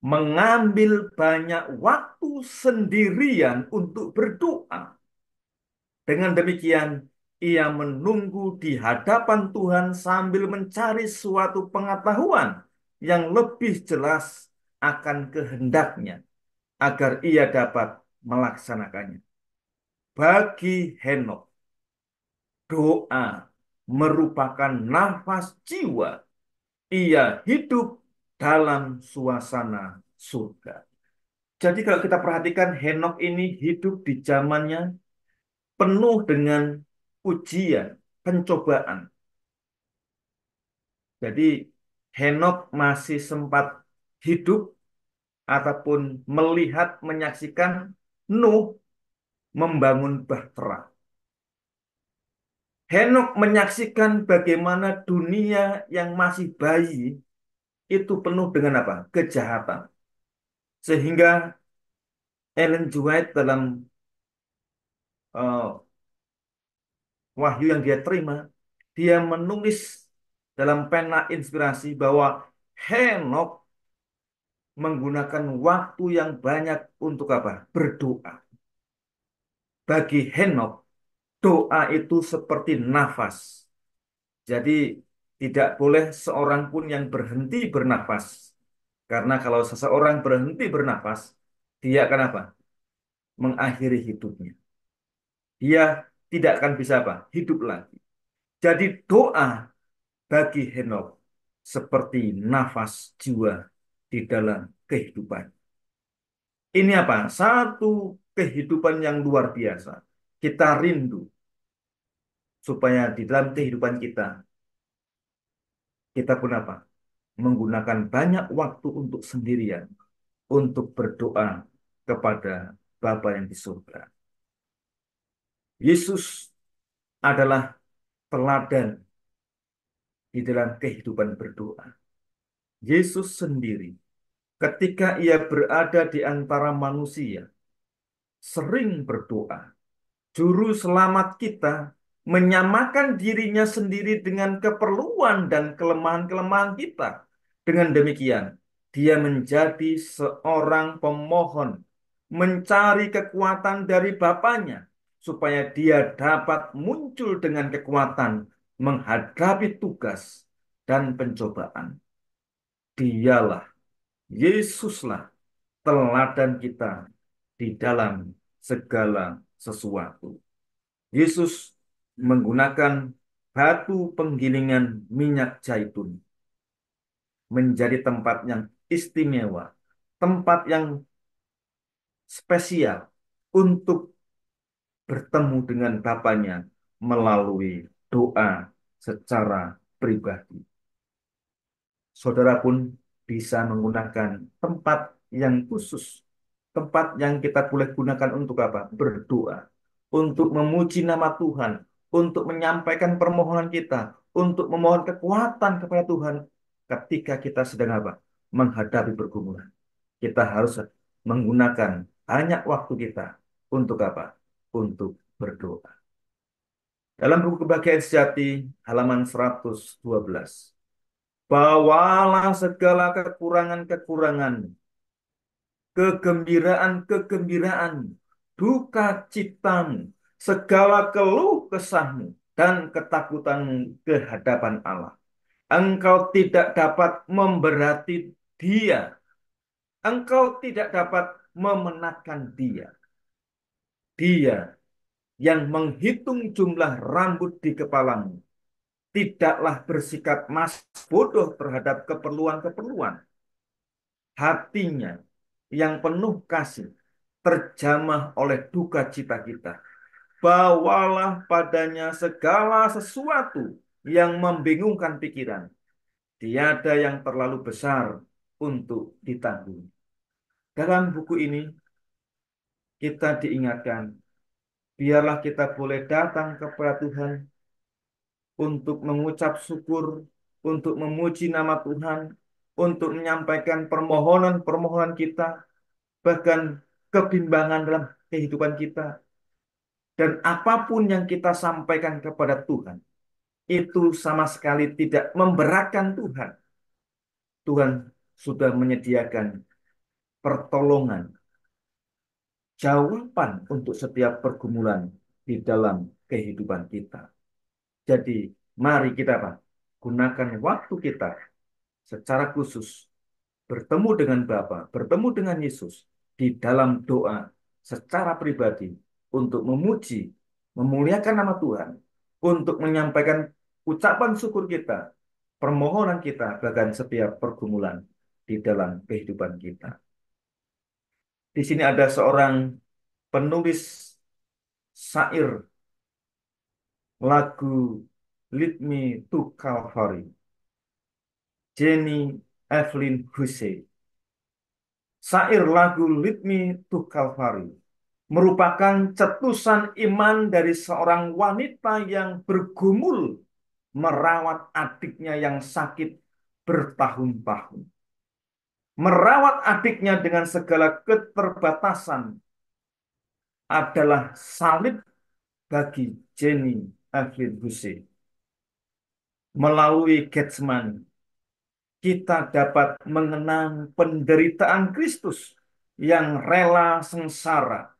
mengambil banyak waktu sendirian untuk berdoa. Dengan demikian, ia menunggu di hadapan Tuhan sambil mencari suatu pengetahuan yang lebih jelas akan kehendaknya agar ia dapat melaksanakannya. Bagi Henokh, doa merupakan nafas jiwa. Ia hidup dalam suasana surga. Jadi kalau kita perhatikan Henokh ini hidup di zamannya penuh dengan ujian, pencobaan. Jadi Henokh masih sempat hidup ataupun melihat, menyaksikan Nuh membangun bahtera. Henokh menyaksikan bagaimana dunia yang masih bayi itu penuh dengan apa? Kejahatan. Sehingga Ellen G. White dalam uh, wahyu yang dia terima, dia menulis dalam pena inspirasi bahwa Henokh menggunakan waktu yang banyak untuk apa? Berdoa. Bagi Henokh, doa itu seperti nafas. Jadi tidak boleh seorang pun yang berhenti bernafas. Karena kalau seseorang berhenti bernafas, dia akan apa? Mengakhiri hidupnya. Dia tidak akan bisa apa? Hidup lagi. Jadi doa bagi Henokh seperti nafas jiwa di dalam kehidupan. Ini apa? Satu kehidupan yang luar biasa. Kita rindu supaya di dalam kehidupan kita, kita pun apa? Menggunakan banyak waktu untuk sendirian, untuk berdoa kepada Bapa yang di surga. Yesus adalah teladan di dalam kehidupan berdoa. Yesus sendiri, ketika ia berada di antara manusia, sering berdoa. Juru selamat kita menyamakan dirinya sendiri dengan keperluan dan kelemahan-kelemahan kita. Dengan demikian, dia menjadi seorang pemohon, mencari kekuatan dari Bapaknya, supaya dia dapat muncul dengan kekuatan menghadapi tugas dan pencobaan. Dialah, Yesuslah teladan kita di dalam segala sesuatu. Yesus menggunakan batu penggilingan minyak zaitun menjadi tempat yang istimewa, tempat yang spesial untuk bertemu dengan Bapaknya melalui doa secara pribadi. Saudara pun bisa menggunakan tempat yang khusus, tempat yang kita boleh gunakan untuk apa? Berdoa, untuk memuji nama Tuhan, untuk menyampaikan permohonan kita, untuk memohon kekuatan kepada Tuhan ketika kita sedang apa? Menghadapi pergumulan. Kita harus menggunakan banyak waktu kita untuk apa? Untuk berdoa. Dalam buku Kebahagiaan Sejati halaman 112. Bawalah segala kekurangan-kekurangan, kegembiraan-kegembiraan, duka citamu, segala keluh kesahmu, dan ketakutanmu ke hadapan Allah. Engkau tidak dapat memberati dia. Engkau tidak dapat memenatkan dia. Dia yang menghitung jumlah rambut di kepalamu. Tidaklah bersikap bodoh terhadap keperluan-keperluan. Hatinya yang penuh kasih terjamah oleh duka cita kita. Bawalah padanya segala sesuatu yang membingungkan pikiran. Tiada yang terlalu besar untuk ditanggung. Dalam buku ini kita diingatkan, biarlah kita boleh datang kepada Tuhan untuk mengucap syukur, untuk memuji nama Tuhan, untuk menyampaikan permohonan-permohonan kita, bahkan kebimbangan dalam kehidupan kita. Dan apapun yang kita sampaikan kepada Tuhan, itu sama sekali tidak memberatkan Tuhan. Tuhan sudah menyediakan pertolongan, jawaban untuk setiap pergumulan di dalam kehidupan kita. Jadi, mari kita Pak, gunakan waktu kita secara khusus bertemu dengan Bapa, bertemu dengan Yesus di dalam doa secara pribadi untuk memuji, memuliakan nama Tuhan, untuk menyampaikan ucapan syukur kita, permohonan kita, bahkan setiap pergumulan di dalam kehidupan kita. Di sini ada seorang penulis syair lagu Lead Me to Calvary, Jenny Evelyn Hussey. Syair lagu Lead Me to Calvary merupakan cetusan iman dari seorang wanita yang bergumul merawat adiknya yang sakit bertahun-tahun. Merawat adiknya dengan segala keterbatasan adalah salib bagi Jenny Evelyn Hussey. Melalui Getsemani, kita dapat mengenang penderitaan Kristus yang rela sengsara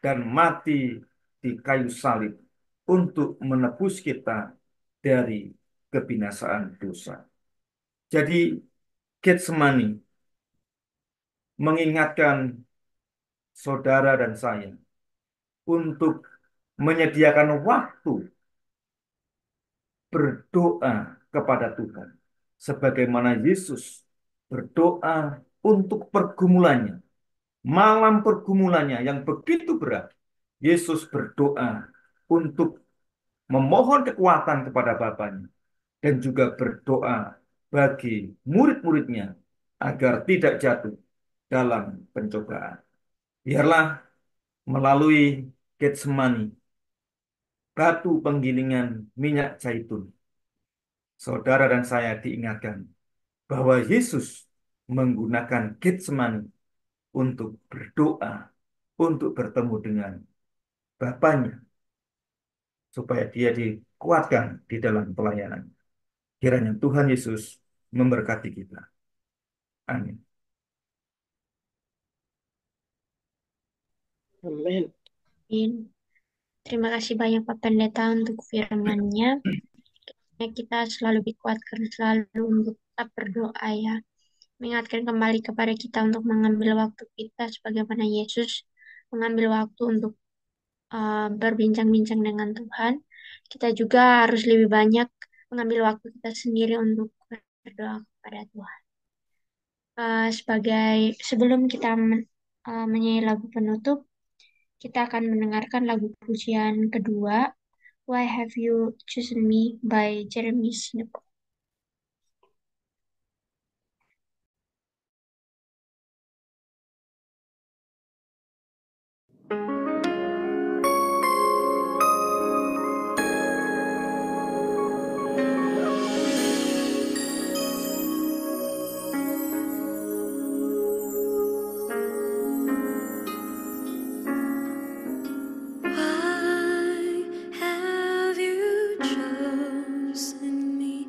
dan mati di kayu salib untuk menebus kita dari kebinasaan dosa. Jadi Getsemani mengingatkan saudara dan saya untuk menyediakan waktu berdoa kepada Tuhan. Sebagaimana Yesus berdoa untuk pergumulannya. Malam pergumulannya yang begitu berat, Yesus berdoa untuk memohon kekuatan kepada Bapanya dan juga berdoa bagi murid-muridnya agar tidak jatuh dalam pencobaan. Biarlah melalui Getsemani, batu penggilingan minyak zaitun, saudara dan saya diingatkan bahwa Yesus menggunakan Getsemani untuk berdoa, untuk bertemu dengan Bapanya, supaya dia dikuatkan di dalam pelayanan. Kiranya Tuhan Yesus memberkati kita. Amin. Amin. Amin. Terima kasih banyak Pak Pendeta untuk firman-Nya. Kita selalu dikuatkan selalu untuk tetap berdoa ya. Mengingatkan kembali kepada kita untuk mengambil waktu kita sebagaimana Yesus mengambil waktu untuk berbincang-bincang dengan Tuhan. Kita juga harus lebih banyak mengambil waktu kita sendiri untuk berdoa kepada Tuhan. Sebelum kita menyanyi lagu penutup, kita akan mendengarkan lagu pujian kedua, Why Have You Chosen Me by Jeremy Snook. Why have you chosen me?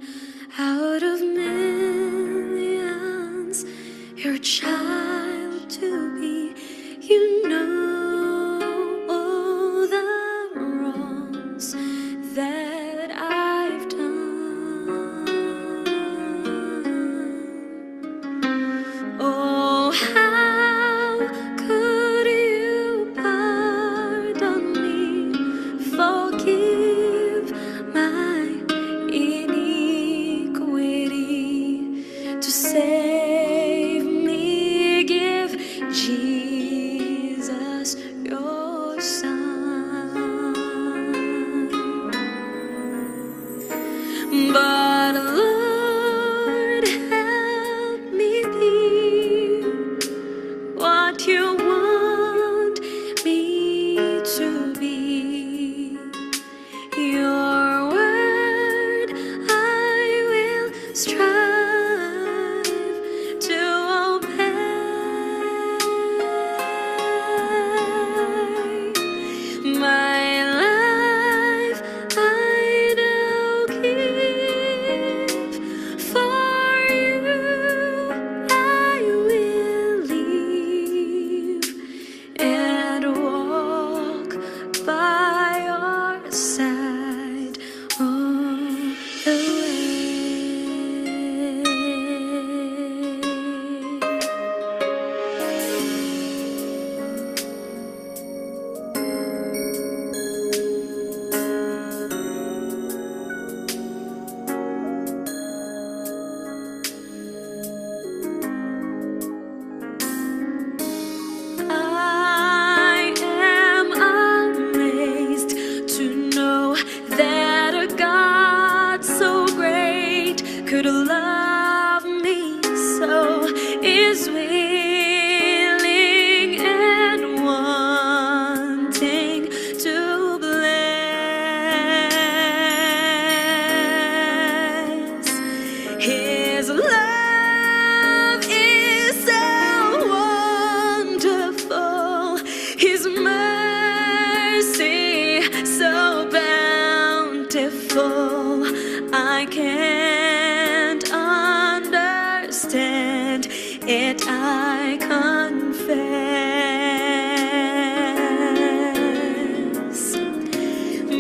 though I can't understand it, I confess.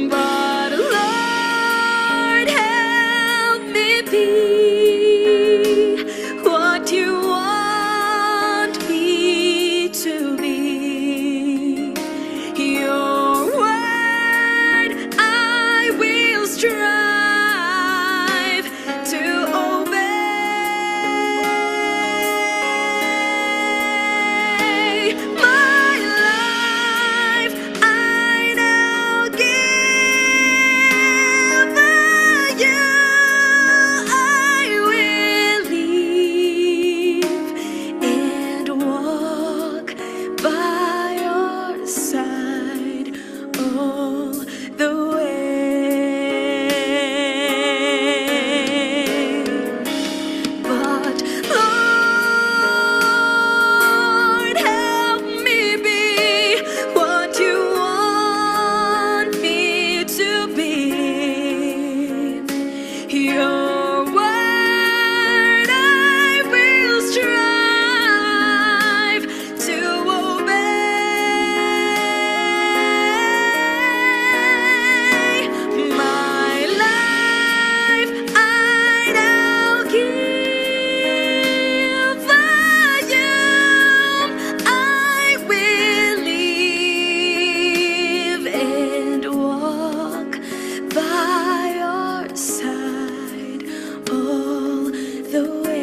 But Lord, help me be what you want me to be. Your word I will strive to obey. My life I now give you. I will live and walk by your side all the way. But Lord, help me be what you want me to be. Your word I will strive to obey. My life I now give you. I will live and walk by your side all the way.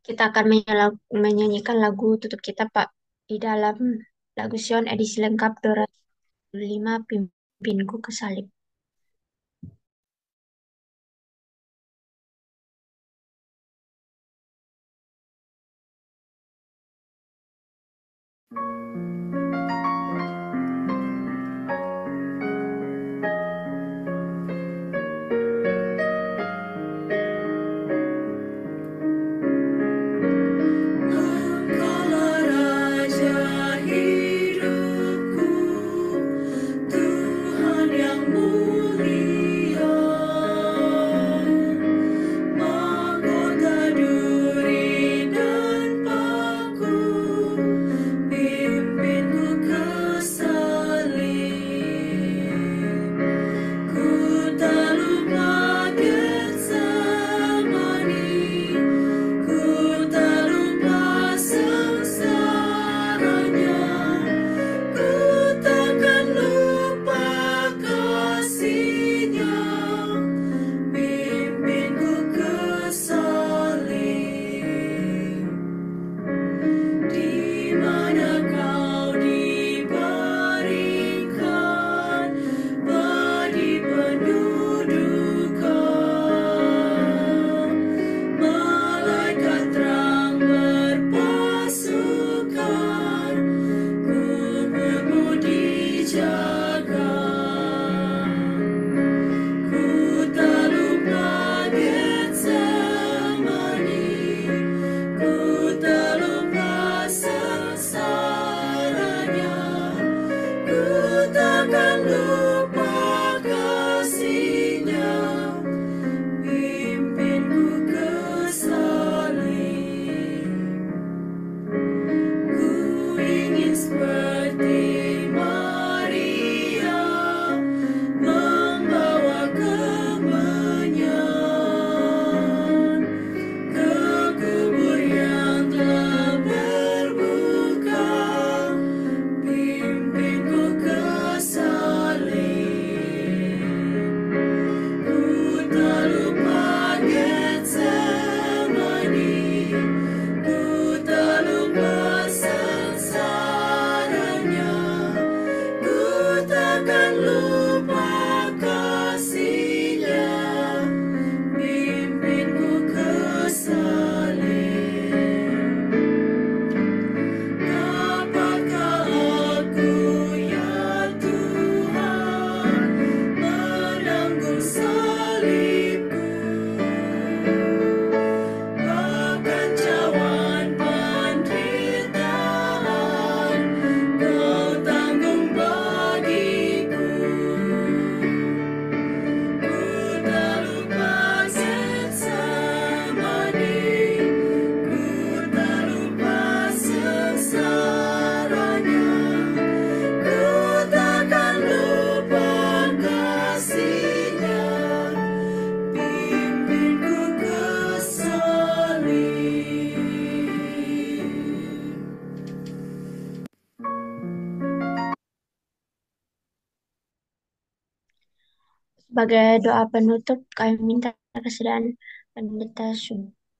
Kita akan menyanyikan lagu tutup kita, Pak, di dalam lagu Sion edisi lengkap 205, Pimpinku ke Salib. Engkaulah Raja hidupku, Tuhan yang mulia, mahkota duri dan paku, pimpinku ke salib. Ku tak lupa Getsemani, ku tak lupa sengsaranya, ku takkan lupa kasih-Nya, pimpinku ke salib. Di mana kau dibaringkan, badi pendudukan, malaikat terang berpasukan, kuburmu dijaga. Ku tak lupa Getsemani, ku tak lupa sengsaranya, ku takkan lupa kasih-Nya, pimpinku ke salib. Ku ingin seperti Maria, membawa kemenyan ke kubur yang sebagai doa penutup, kami minta kesediaan Pendeta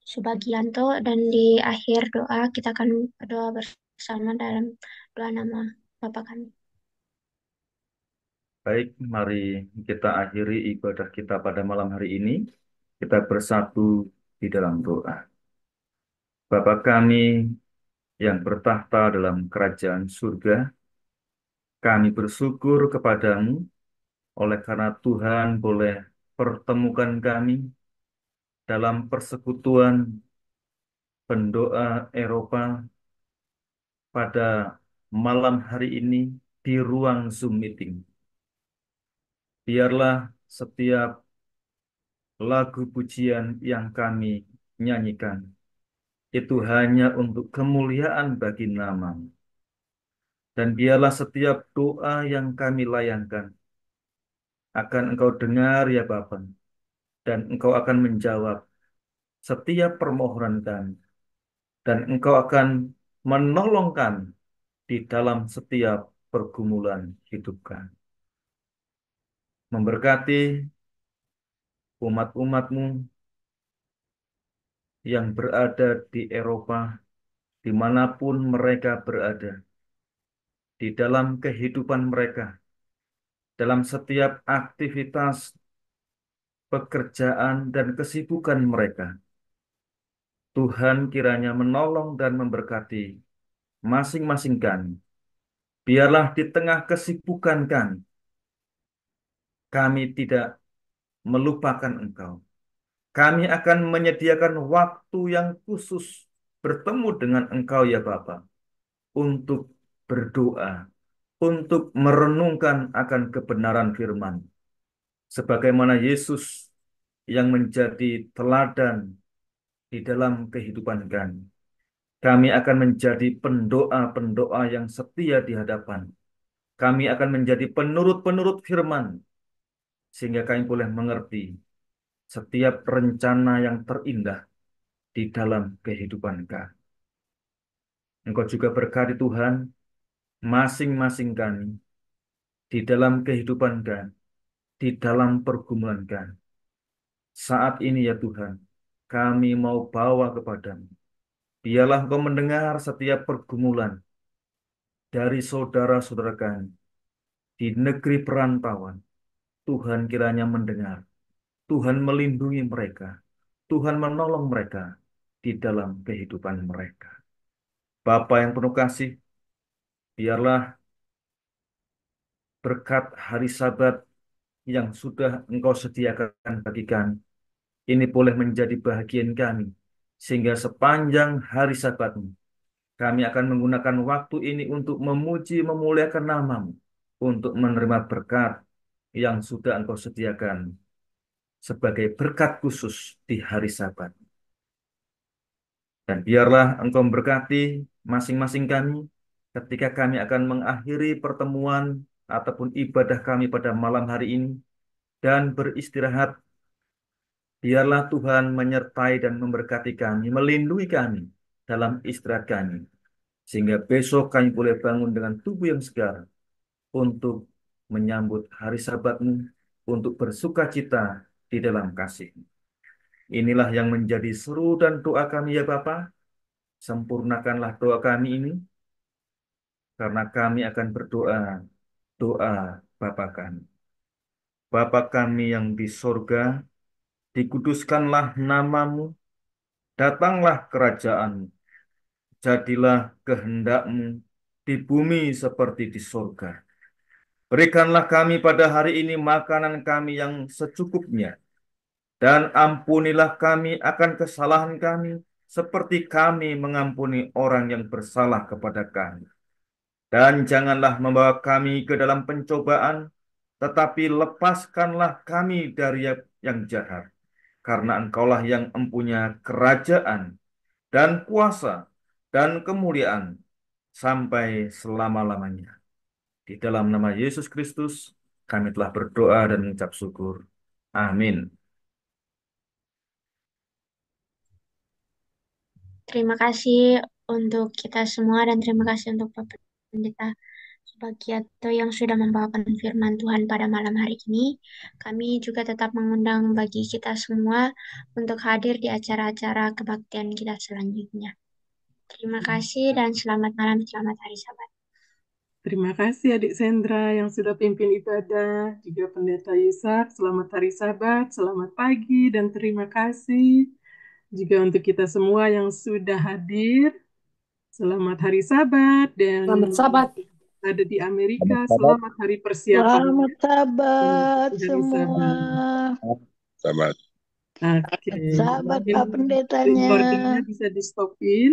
Subagianto, dan di akhir doa kita akan berdoa bersama dalam doa nama Bapa kami. Baik, mari kita akhiri ibadah kita pada malam hari ini. Kita bersatu di dalam doa. Bapa kami yang bertahta dalam kerajaan surga, kami bersyukur kepadamu oleh karena Tuhan boleh pertemukan kami dalam persekutuan pendoa Eropa pada malam hari ini di ruang Zoom meeting. Biarlah setiap lagu pujian yang kami nyanyikan itu hanya untuk kemuliaan bagi nama. Dan biarlah setiap doa yang kami layangkan akan Engkau dengar ya Bapa, dan Engkau akan menjawab setiap permohonan kami, dan Engkau akan menolong kami di dalam setiap pergumulan hidup kami. Memberkati umat-umat-Mu yang berada di Eropa, dimanapun mereka berada, di dalam kehidupan mereka, dalam setiap aktivitas pekerjaan dan kesibukan mereka. Tuhan kiranya menolong dan memberkati masing-masing kami. Biarlah di tengah kesibukan kami tidak melupakan Engkau. Kami akan menyediakan waktu yang khusus bertemu dengan Engkau ya Bapa, untuk berdoa, untuk merenungkan akan kebenaran firman. Sebagaimana Yesus yang menjadi teladan di dalam kehidupan kami. Kami akan menjadi pendoa-pendoa yang setia di hadapan. Kami akan menjadi penurut-penurut firman, sehingga kami boleh mengerti setiap rencana yang terindah di dalam kehidupan kami. Engkau juga berkati Tuhan, masing-masing kami, di dalam kehidupan kami, di dalam pergumulan kami. Saat ini ya Tuhan, kami mau bawa kepadamu. Biarlah Engkau mendengar setiap pergumulan dari saudara-saudara kami di negeri perantauan. Tuhan kiranya mendengar. Tuhan melindungi mereka. Tuhan menolong mereka di dalam kehidupan mereka. Bapa yang penuh kasih, biarlah berkat hari Sabat yang sudah Engkau sediakan bagi kami, ini boleh menjadi bahagian kami, sehingga sepanjang hari Sabat-Mu, kami akan menggunakan waktu ini untuk memuji, memuliakan nama-Mu, untuk menerima berkat yang sudah Engkau sediakan sebagai berkat khusus di hari Sabat. Dan biarlah Engkau memberkati masing-masing kami ketika kami akan mengakhiri pertemuan ataupun ibadah kami pada malam hari ini dan beristirahat. Biarlah Tuhan menyertai dan memberkati kami, melindungi kami dalam istirahat kami. Sehingga besok kami boleh bangun dengan tubuh yang segar untuk menyambut hari Sabat-Mu, untuk bersuka cita di dalam kasih. Inilah yang menjadi seru dan doa kami ya Bapa. Sempurnakanlah doa kami ini, karena kami akan berdoa, doa Bapa kami. Bapa kami yang di sorga, dikuduskanlah nama-Mu, datanglah kerajaan-Mu, jadilah kehendak-Mu di bumi seperti di sorga. Berikanlah kami pada hari ini makanan kami yang secukupnya, dan ampunilah kami akan kesalahan kami, seperti kami mengampuni orang yang bersalah kepada kami. Dan janganlah membawa kami ke dalam pencobaan, tetapi lepaskanlah kami dari yang jahat. Karena Engkaulah yang empunya kerajaan dan kuasa dan kemuliaan sampai selama-lamanya. Di dalam nama Yesus Kristus, kami telah berdoa dan mengucap syukur. Amin. Terima kasih untuk kita semua, dan terima kasih untuk Bapak Pendeta bagi atau yang sudah membawakan firman Tuhan pada malam hari ini. Kami juga tetap mengundang bagi kita semua untuk hadir di acara-acara kebaktian kita selanjutnya. Terima kasih dan selamat malam, selamat hari Sabat. Terima kasih Adik Sandra yang sudah pimpin ibadah, juga Pendeta Yusak, selamat hari Sabat, selamat pagi, dan terima kasih juga untuk kita semua yang sudah hadir. Selamat hari Sabat, dan Selamat Sabat. ada di Amerika, selamat hari persiapan. Selamat Sabat Hari semua. Sahabat. Oke. Sahabat Pak Mungkin Pendetanya. recordingnya bisa di stopin.